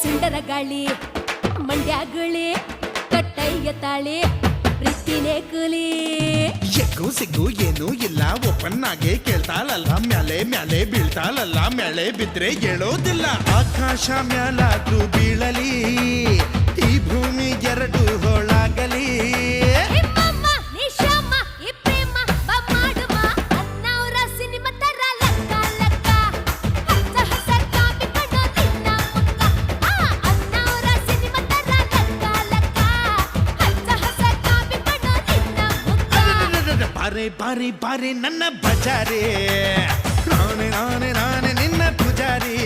ಸುಂದರ ಗಾಳಿ ಮಂಡ್ಯಗುಳಿ ಕಟ್ಟಯ್ಯ ತಾಳಿ ಪ್ರೀತಿನೇ ಕೂಲಿ ಎಗ್ಗು ಸಿಗ್ಗು ಏನೂ ಇಲ್ಲ ಓಪನ್ ಆಗಿ ಕೇಳ್ತಾಳಲ್ಲ ಮ್ಯಾಲೆ ಮ್ಯಾಲೆ ಬೀಳ್ತಾಳಲ್ಲ ಮ್ಯಾಲೆ ಬಿದ್ರೆ ಹೇಳೋದಿಲ್ಲ ಆಕಾಶ ಮ್ಯಾಲಾದ್ರೂ ಬೀಳಲಿ ಈ ಭೂಮಿ ಎರಡು ಹೋಳಾಗಲಿ ನಿಮ್ಮಮ್ಮ ನಿಶಮ್ಮ ಈ ಪ್ರೇಮ ಮಾಡುವ ಅನ್ನವರ ಸಿನಿಮಾ ತರ ಲಕ್ಕ ಲಕ್ಕ ಹಚ್ಚ ಹಸ ಕಾಪಿ ಕಣ್ಣು ನಿನ್ನ ಮುಖ ಅನ್ನವರ ಸಿನಿಮಾ ತರ ಲಕ್ಕ ಲಕ್ಕ ಹಚ್ಚ ಹಸ ಕಾಪಿ ಕಣ್ಣು ನಿನ್ನ ಮುಖ ಬಾರೆ ಬಾರೆ ಬಾರೆ ನನ್ನ ಬಜಾರೆ ನಾನೇ ನಾನೇ ನಾನೇ ನಿನ್ನ ಪೂಜಾರಿ